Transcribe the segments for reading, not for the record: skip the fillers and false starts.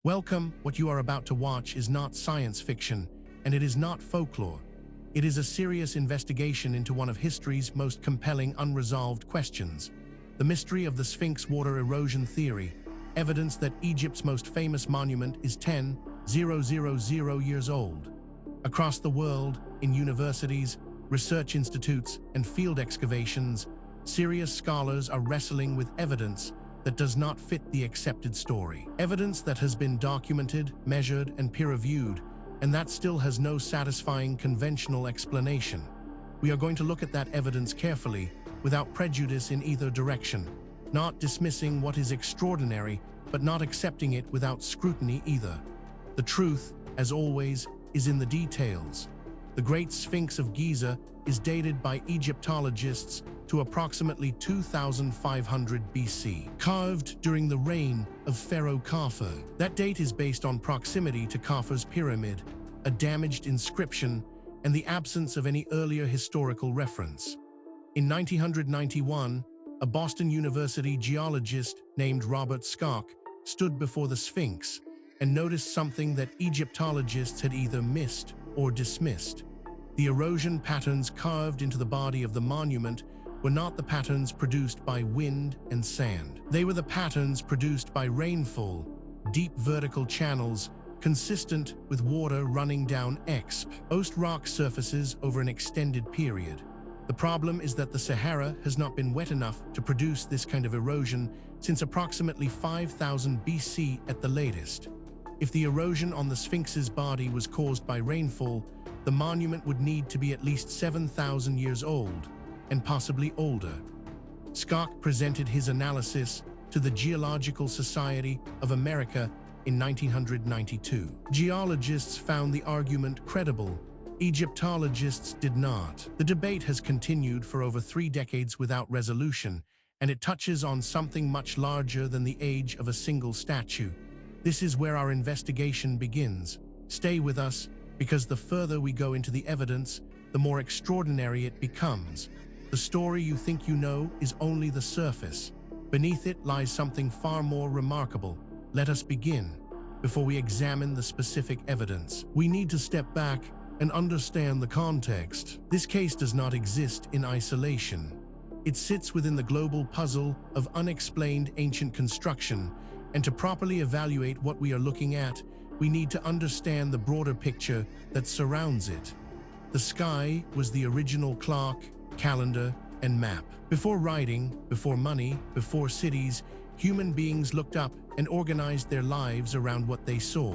Welcome. What you are about to watch is not science fiction, and it is not folklore. It is a serious investigation into one of history's most compelling unresolved questions: the mystery of the Sphinx water erosion theory, evidence that Egypt's most famous monument is 10,000 years old. Across the world, in universities, research institutes, and field excavations, serious scholars are wrestling with evidence that does not fit the accepted story. Evidence that has been documented, measured, and peer-reviewed, and that still has no satisfying conventional explanation. We are going to look at that evidence carefully, without prejudice in either direction, not dismissing what is extraordinary, but not accepting it without scrutiny either. The truth, as always, is in the details. The Great Sphinx of Giza is dated by Egyptologists to approximately 2500 BC, carved during the reign of Pharaoh Kafur. That date is based on proximity to Kafur's pyramid, a damaged inscription, and the absence of any earlier historical reference. In 1991, a Boston University geologist named Robert Schoch stood before the Sphinx and noticed something that Egyptologists had either missed or dismissed. The erosion patterns carved into the body of the monument were not the patterns produced by wind and sand. They were the patterns produced by rainfall, deep vertical channels consistent with water running down exposed rock surfaces over an extended period. The problem is that the Sahara has not been wet enough to produce this kind of erosion since approximately 5000 BC at the latest. If the erosion on the Sphinx's body was caused by rainfall, the monument would need to be at least 7,000 years old, and possibly older. Schoch presented his analysis to the Geological Society of America in 1992. Geologists found the argument credible. Egyptologists did not. The debate has continued for over 3 decades without resolution, and it touches on something much larger than the age of a single statue. This is where our investigation begins. Stay with us, because the further we go into the evidence, the more extraordinary it becomes. The story you think you know is only the surface. Beneath it lies something far more remarkable. Let us begin. Before we examine the specific evidence, we need to step back and understand the context. This case does not exist in isolation. It sits within the global puzzle of unexplained ancient construction, and to properly evaluate what we are looking at, we need to understand the broader picture that surrounds it. The sky was the original clock, calendar, and map. Before writing, before money, before cities, human beings looked up and organized their lives around what they saw.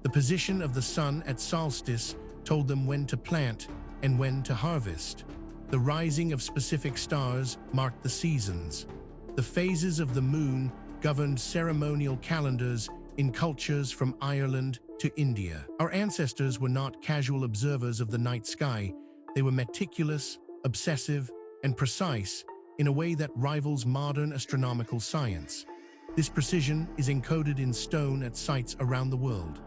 The position of the sun at solstice told them when to plant and when to harvest. The rising of specific stars marked the seasons. The phases of the moon governed ceremonial calendars in cultures from Ireland to India. Our ancestors were not casual observers of the night sky. They were meticulous, obsessive, and precise in a way that rivals modern astronomical science. This precision is encoded in stone at sites around the world.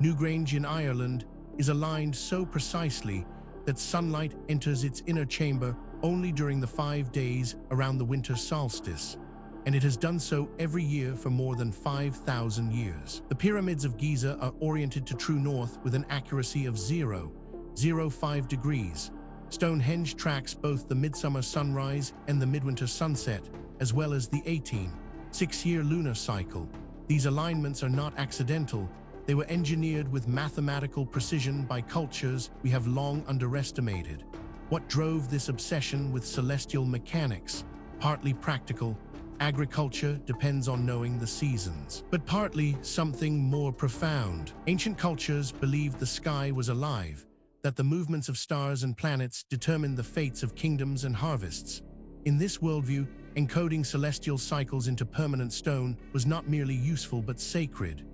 Newgrange in Ireland is aligned so precisely that sunlight enters its inner chamber only during the 5 days around the winter solstice, and it has done so every year for more than 5,000 years. The pyramids of Giza are oriented to true north with an accuracy of 0.05 degrees. Stonehenge tracks both the midsummer sunrise and the midwinter sunset, as well as the 18-6-year lunar cycle. These alignments are not accidental. They were engineered with mathematical precision by cultures we have long underestimated. What drove this obsession with celestial mechanics? Partly practical. Agriculture depends on knowing the seasons, but partly something more profound. Ancient cultures believed the sky was alive, that the movements of stars and planets determined the fates of kingdoms and harvests. In this worldview, encoding celestial cycles into permanent stone was not merely useful but sacred.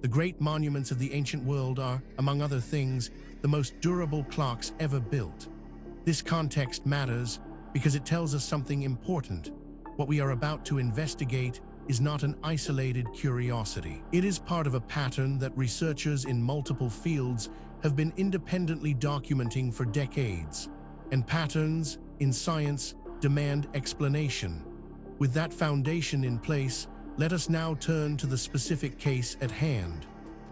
The great monuments of the ancient world are, among other things, the most durable clocks ever built. This context matters because it tells us something important. What we are about to investigate is not an isolated curiosity. It is part of a pattern that researchers in multiple fields have been independently documenting for decades. And patterns, in science, demand explanation. With that foundation in place, Let us now turn to the specific case at hand.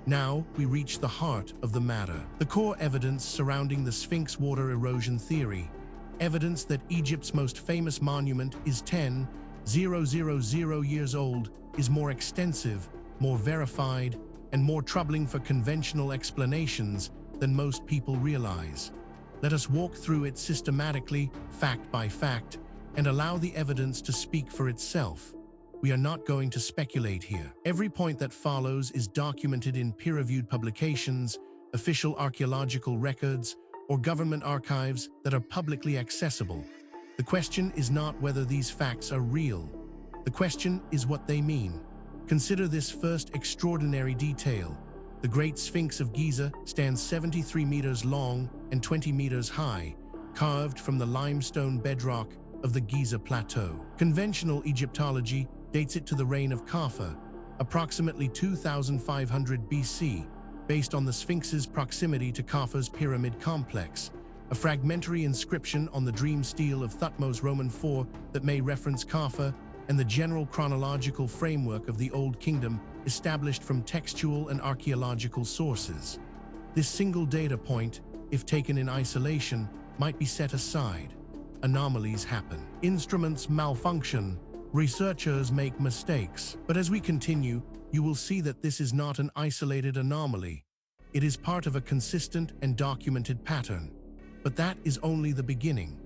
Now we reach the heart of the matter, the core evidence surrounding the Sphinx water erosion theory. Evidence that Egypt's most famous monument is 10,000 years old is more extensive, more verified, and more troubling for conventional explanations than most people realize. Let us walk through it systematically, fact by fact, and allow the evidence to speak for itself. We are not going to speculate here. Every point that follows is documented in peer-reviewed publications, official archaeological records, or government archives that are publicly accessible. The question is not whether these facts are real. The question is what they mean. Consider this first extraordinary detail. The Great Sphinx of Giza stands 73 meters long and 20 meters high, carved from the limestone bedrock of the Giza Plateau. Conventional Egyptology dates it to the reign of Kaffa, approximately 2500 BC, based on the Sphinx's proximity to Kaffa's pyramid complex, a fragmentary inscription on the dream stele of Thutmose IV that may reference Kaffa, and the general chronological framework of the Old Kingdom established from textual and archaeological sources. This single data point, if taken in isolation, might be set aside. Anomalies happen. Instruments malfunction. Researchers make mistakes. But as we continue, you will see that this is not an isolated anomaly. It is part of a consistent and documented pattern. But that is only the beginning.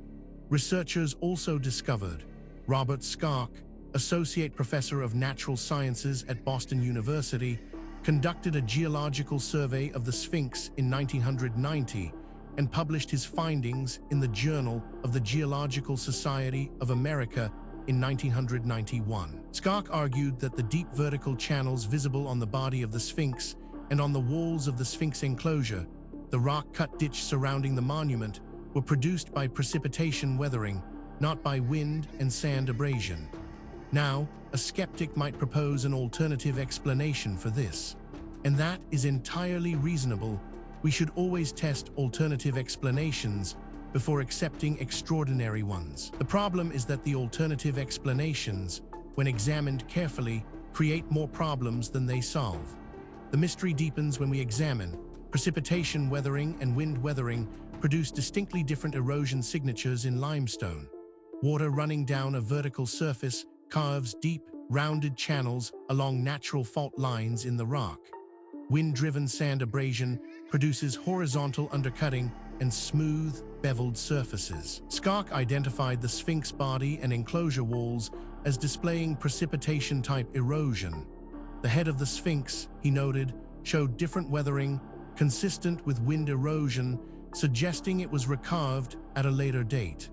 Researchers also discovered Robert Skark, Associate Professor of Natural Sciences at Boston University, conducted a geological survey of the Sphinx in 1990 and published his findings in the Journal of the Geological Society of America in 1991. Skark argued that the deep vertical channels visible on the body of the Sphinx and on the walls of the Sphinx enclosure, the rock-cut ditch surrounding the monument, were produced by precipitation weathering, not by wind and sand abrasion. Now, a skeptic might propose an alternative explanation for this. And that is entirely reasonable. We should always test alternative explanations before accepting extraordinary ones. The problem is that the alternative explanations, when examined carefully, create more problems than they solve. The mystery deepens when we examine. Precipitation weathering and wind weathering produce distinctly different erosion signatures in limestone. Water running down a vertical surface carves deep, rounded channels along natural fault lines in the rock. Wind-driven sand abrasion produces horizontal undercutting and smooth, beveled surfaces. Skark identified the Sphinx body and enclosure walls as displaying precipitation-type erosion. The head of the Sphinx, he noted, showed different weathering, consistent with wind erosion, suggesting it was recarved at a later date.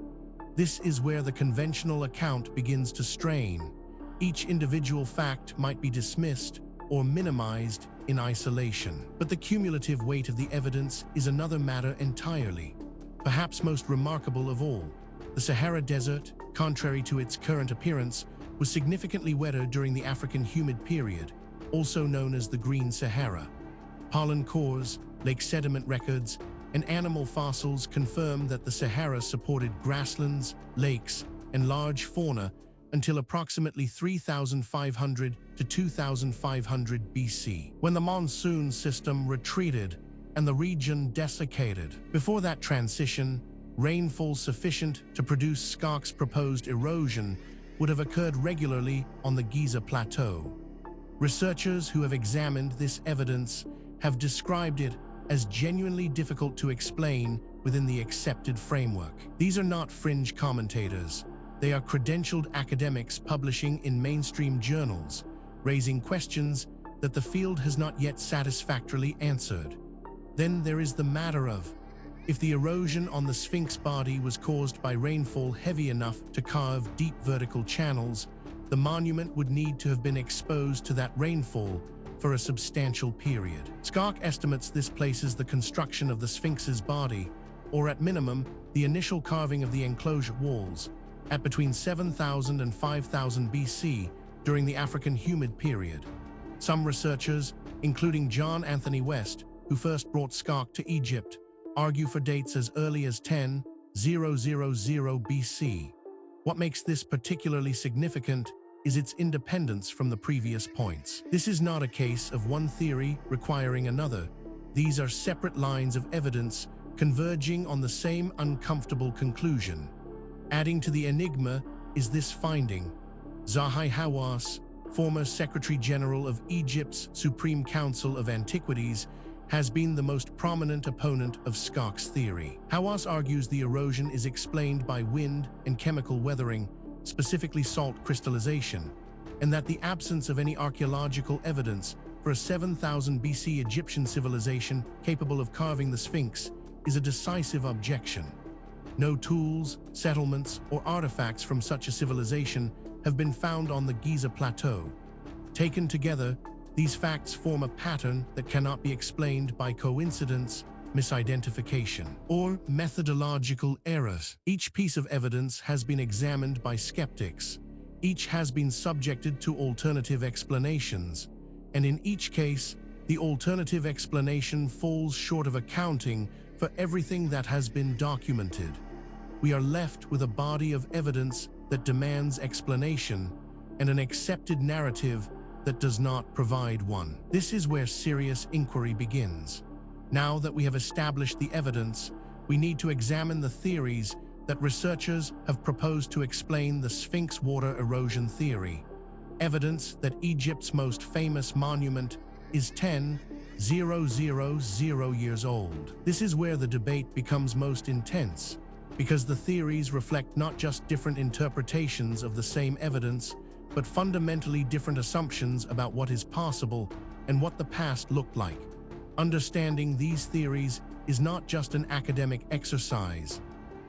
This is where the conventional account begins to strain. Each individual fact might be dismissed or minimized in isolation. But the cumulative weight of the evidence is another matter entirely. Perhaps most remarkable of all, the Sahara Desert, contrary to its current appearance, was significantly wetter during the African humid period, also known as the Green Sahara. Pollen cores, lake sediment records, and animal fossils confirm that the Sahara supported grasslands, lakes, and large fauna until approximately 3,500 to 2,500 BC, when the monsoon system retreated and the region desiccated. Before that transition, rainfall sufficient to produce Skark's proposed erosion would have occurred regularly on the Giza Plateau. Researchers who have examined this evidence have described it as genuinely difficult to explain within the accepted framework. These are not fringe commentators. They are credentialed academics publishing in mainstream journals, raising questions that the field has not yet satisfactorily answered. Then there is the matter of, if the erosion on the Sphinx body was caused by rainfall heavy enough to carve deep vertical channels, the monument would need to have been exposed to that rainfall for a substantial period. Skark estimates this places the construction of the Sphinx's body, or at minimum, the initial carving of the enclosure walls, at between 7,000 and 5,000 BC during the African humid period. Some researchers, including John Anthony West, who first brought Skark to Egypt, argue for dates as early as 10,000 BC. What makes this particularly significant is its independence from the previous points. This is not a case of one theory requiring another. These are separate lines of evidence converging on the same uncomfortable conclusion. Adding to the enigma is this finding. Zahi Hawass, former Secretary General of Egypt's Supreme Council of Antiquities, has been the most prominent opponent of Skok's theory. Hawass argues the erosion is explained by wind and chemical weathering, specifically salt crystallization, and that the absence of any archaeological evidence for a 7000 BC Egyptian civilization capable of carving the Sphinx is a decisive objection. No tools, settlements, or artifacts from such a civilization have been found on the Giza Plateau. Taken together, these facts form a pattern that cannot be explained by coincidence, misidentification, or methodological errors. Each piece of evidence has been examined by skeptics. Each has been subjected to alternative explanations, and in each case, the alternative explanation falls short of accounting for everything that has been documented. We are left with a body of evidence that demands explanation and an accepted narrative that does not provide one. This is where serious inquiry begins. Now that we have established the evidence, we need to examine the theories that researchers have proposed to explain the Sphinx water erosion theory. Evidence that Egypt's most famous monument is 10,000 years old. This is where the debate becomes most intense, because the theories reflect not just different interpretations of the same evidence, but fundamentally different assumptions about what is possible and what the past looked like. Understanding these theories is not just an academic exercise.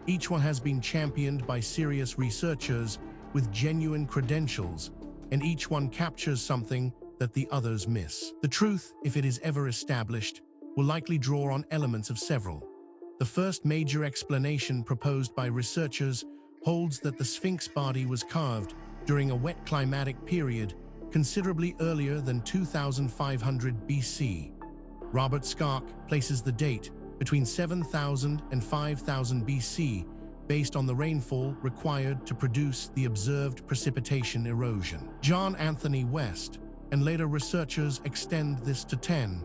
Each one has been championed by serious researchers with genuine credentials, and each one captures something that the others miss. The truth, if it is ever established, will likely draw on elements of several. The first major explanation proposed by researchers holds that the Sphinx body was carved during a wet climatic period considerably earlier than 2500 BC. Robert Skok places the date between 7000 and 5000 BC based on the rainfall required to produce the observed precipitation erosion. John Anthony West and later researchers extend this to 10,000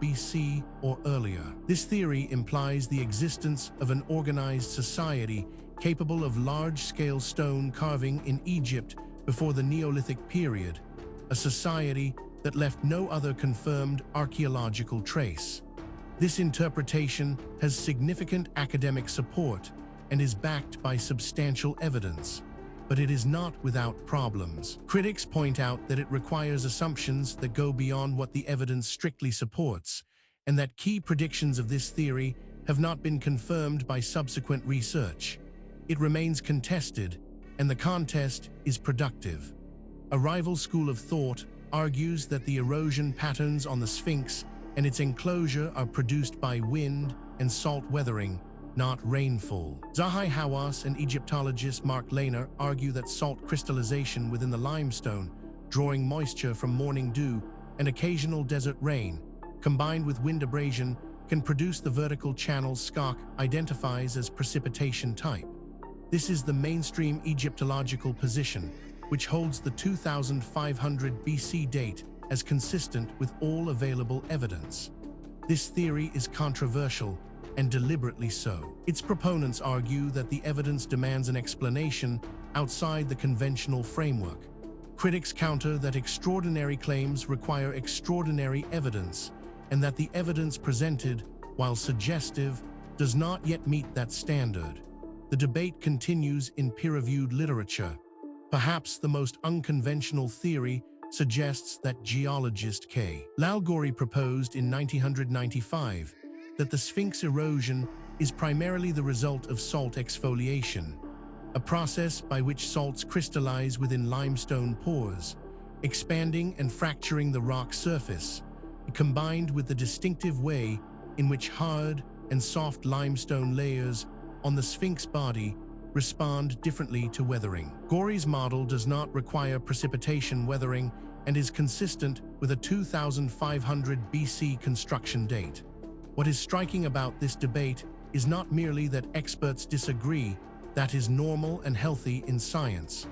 BC or earlier. This theory implies the existence of an organized society capable of large-scale stone carving in Egypt before the Neolithic period, a society that left no other confirmed archaeological trace. This interpretation has significant academic support and is backed by substantial evidence, but it is not without problems. Critics point out that it requires assumptions that go beyond what the evidence strictly supports, and that key predictions of this theory have not been confirmed by subsequent research. It remains contested, and the contest is productive. A rival school of thought argues that the erosion patterns on the Sphinx and its enclosure are produced by wind and salt weathering, not rainfall. Zahi Hawass and Egyptologist Mark Lehner argue that salt crystallization within the limestone, drawing moisture from morning dew and occasional desert rain, combined with wind abrasion, can produce the vertical channels Skok identifies as precipitation type. This is the mainstream Egyptological position, which holds the 2500 BC date as consistent with all available evidence. This theory is controversial, and deliberately so. Its proponents argue that the evidence demands an explanation outside the conventional framework. Critics counter that extraordinary claims require extraordinary evidence, and that the evidence presented, while suggestive, does not yet meet that standard. The debate continues in peer-reviewed literature. Perhaps the most unconventional theory suggests that geologist K. Lalgori proposed in 1995 that the Sphinx erosion is primarily the result of salt exfoliation, a process by which salts crystallize within limestone pores, expanding and fracturing the rock surface, combined with the distinctive way in which hard and soft limestone layers on the Sphinx body respond differently to weathering. Gori's model does not require precipitation weathering and is consistent with a 2500 BC construction date. What is striking about this debate is not merely that experts disagree, that is normal and healthy in science.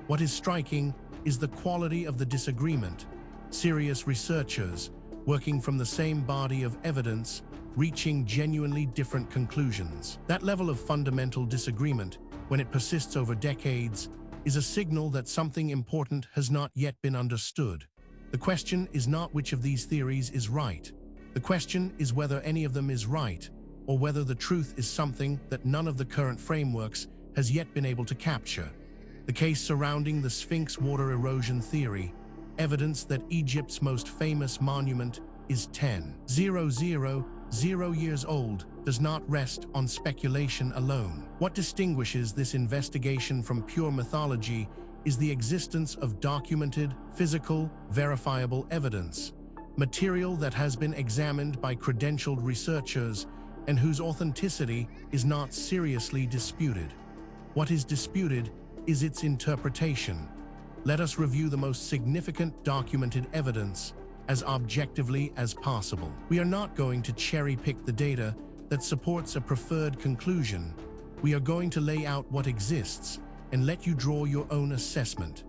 What is striking is the quality of the disagreement. Serious researchers, working from the same body of evidence, reaching genuinely different conclusions. That level of fundamental disagreement, when it persists over decades, is a signal that something important has not yet been understood. The question is not which of these theories is right. The question is whether any of them is right, or whether the truth is something that none of the current frameworks has yet been able to capture. The case surrounding the Sphinx water erosion theory, evidence that Egypt's most famous monument is 10,000 years old, does not rest on speculation alone. What distinguishes this investigation from pure mythology is the existence of documented, physical, verifiable evidence, material that has been examined by credentialed researchers and whose authenticity is not seriously disputed. What is disputed is its interpretation. Let us review the most significant documented evidence as objectively as possible. We are not going to cherry-pick the data that supports a preferred conclusion. We are going to lay out what exists and let you draw your own assessment.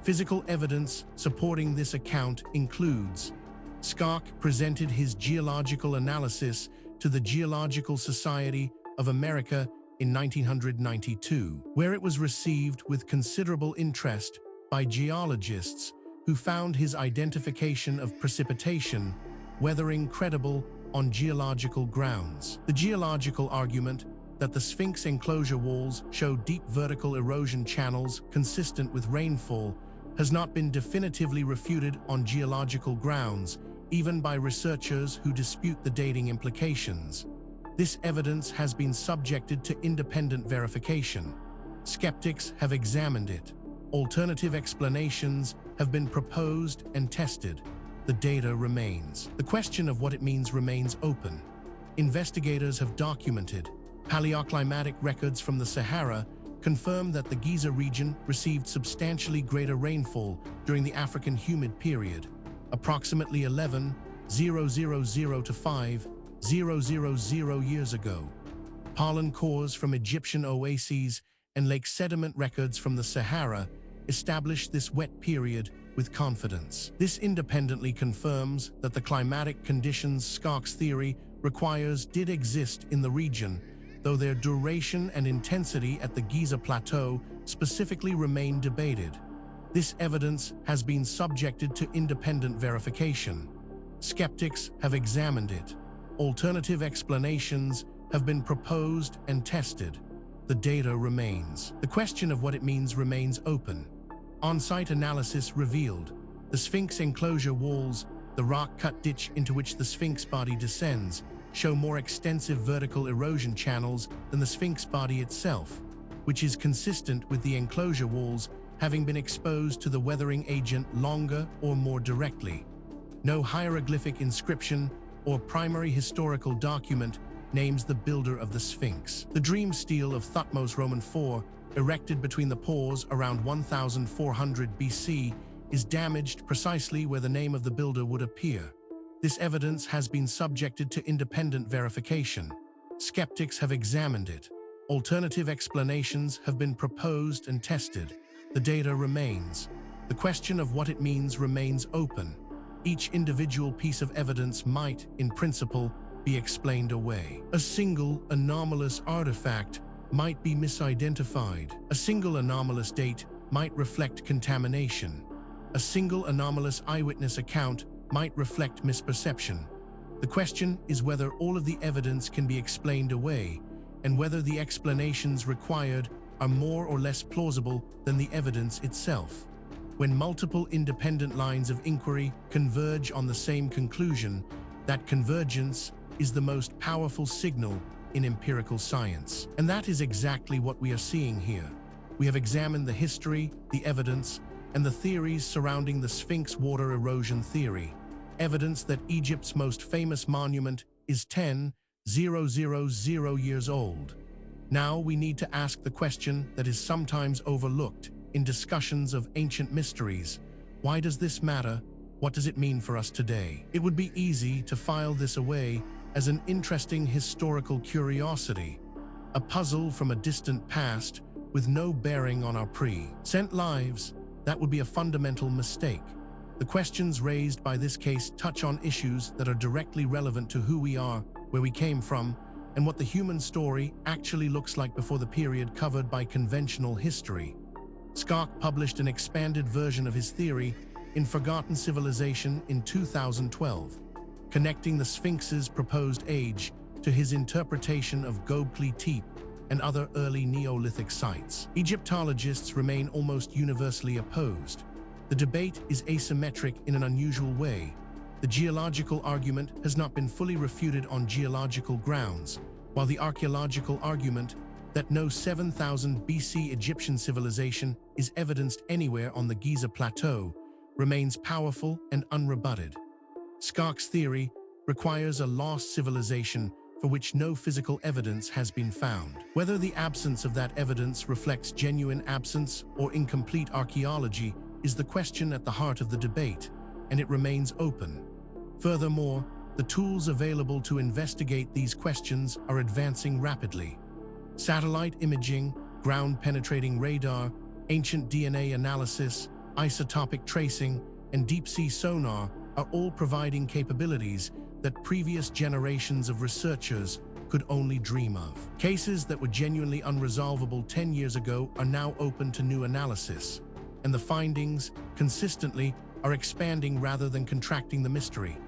Physical evidence supporting this account includes: Scott presented his geological analysis to the Geological Society of America in 1992, where it was received with considerable interest by geologists who found his identification of precipitation weathering credible on geological grounds. The geological argument that the Sphinx enclosure walls show deep vertical erosion channels consistent with rainfall has not been definitively refuted on geological grounds, even by researchers who dispute the dating implications. This evidence has been subjected to independent verification. Skeptics have examined it. Alternative explanations have been proposed and tested. The data remains. The question of what it means remains open. Investigators have documented. Paleoclimatic records from the Sahara confirm that the Giza region received substantially greater rainfall during the African humid period, approximately 11,000 to 5,000 years ago. Pollen cores from Egyptian oases and lake sediment records from the Sahara establish this wet period with confidence. This independently confirms that the climatic conditions Scott's theory requires did exist in the region, though their duration and intensity at the Giza Plateau specifically remain debated. This evidence has been subjected to independent verification. Skeptics have examined it. Alternative explanations have been proposed and tested. The data remains. The question of what it means remains open. On-site analysis revealed the Sphinx enclosure walls, the rock-cut ditch into which the Sphinx body descends, show more extensive vertical erosion channels than the Sphinx body itself, which is consistent with the enclosure walls having been exposed to the weathering agent longer or more directly. No hieroglyphic inscription or primary historical document names the builder of the Sphinx. The dream stele of Thutmose IV, erected between the pores around 1400 BC, is damaged precisely where the name of the builder would appear. This evidence has been subjected to independent verification. Skeptics have examined it. Alternative explanations have been proposed and tested. The data remains. The question of what it means remains open. Each individual piece of evidence might, in principle, be explained away. A single anomalous artifact might be misidentified. A single anomalous date might reflect contamination. A single anomalous eyewitness account might reflect misperception. The question is whether all of the evidence can be explained away, and whether the explanations required are more or less plausible than the evidence itself. When multiple independent lines of inquiry converge on the same conclusion, that convergence is the most powerful signal in empirical science. And that is exactly what we are seeing here. We have examined the history, the evidence, and the theories surrounding the Sphinx water erosion theory. Evidence that Egypt's most famous monument is 10,000 years old. Now we need to ask the question that is sometimes overlooked in discussions of ancient mysteries. Why does this matter? What does it mean for us today? It would be easy to file this away as an interesting historical curiosity, a puzzle from a distant past with no bearing on our present lives, that would be a fundamental mistake. The questions raised by this case touch on issues that are directly relevant to who we are, where we came from, and what the human story actually looks like before the period covered by conventional history. Scott published an expanded version of his theory in Forgotten Civilization in 2012, connecting the Sphinx's proposed age to his interpretation of Göbekli Tepe and other early Neolithic sites. Egyptologists remain almost universally opposed. The debate is asymmetric in an unusual way. The geological argument has not been fully refuted on geological grounds, while the archaeological argument that no 7000 BC Egyptian civilization is evidenced anywhere on the Giza Plateau remains powerful and unrebutted. Scott's theory requires a lost civilization for which no physical evidence has been found. Whether the absence of that evidence reflects genuine absence or incomplete archaeology is the question at the heart of the debate, and it remains open. Furthermore, the tools available to investigate these questions are advancing rapidly. Satellite imaging, ground-penetrating radar, ancient DNA analysis, isotopic tracing, and deep-sea sonar are all providing capabilities that previous generations of researchers could only dream of. Cases that were genuinely unresolvable 10 years ago are now open to new analysis, and the findings, consistently, are expanding rather than contracting the mystery.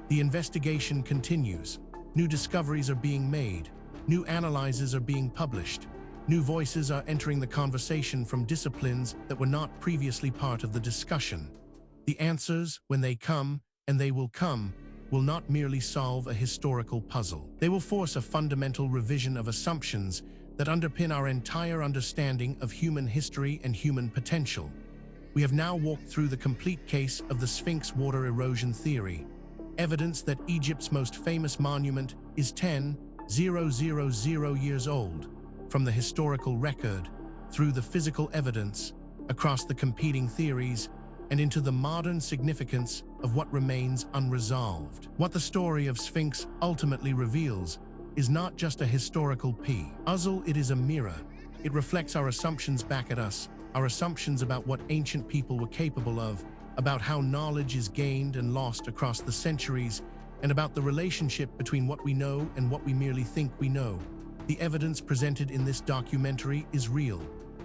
The investigation continues. New discoveries are being made. New analyses are being published. New voices are entering the conversation from disciplines that were not previously part of the discussion. The answers, when they come, and they will come, will not merely solve a historical puzzle. They will force a fundamental revision of assumptions that underpin our entire understanding of human history and human potential. We have now walked through the complete case of the Sphinx water erosion theory, evidence that Egypt's most famous monument is 10,000 years old, from the historical record, through the physical evidence, across the competing theories, and into the modern significance of what remains unresolved. What the story of Sphinx ultimately reveals is not just a historical puzzle, it is a mirror. It reflects our assumptions back at us, our assumptions about what ancient people were capable of, about how knowledge is gained and lost across the centuries, and about the relationship between what we know and what we merely think we know. The evidence presented in this documentary is real.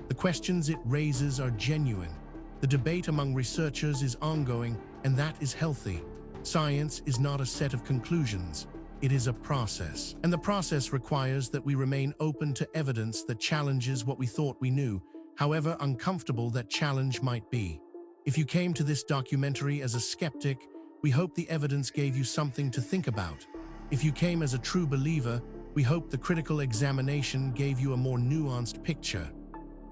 The questions it raises are genuine. The debate among researchers is ongoing, and that is healthy. Science is not a set of conclusions. It is a process. And the process requires that we remain open to evidence that challenges what we thought we knew, however uncomfortable that challenge might be. If you came to this documentary as a skeptic, we hope the evidence gave you something to think about. If you came as a true believer, we hope the critical examination gave you a more nuanced picture.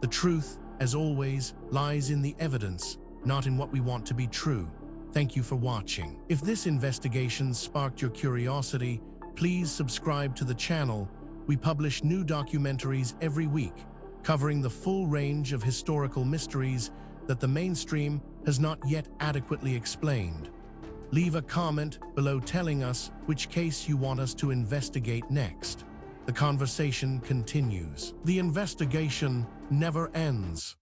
The truth, as always, lies in the evidence, not in what we want to be true. Thank you for watching. If this investigation sparked your curiosity, please subscribe to the channel. We publish new documentaries every week, covering the full range of historical mysteries that the mainstream has not yet adequately explained. Leave a comment below telling us which case you want us to investigate next. The conversation continues. The investigation never ends.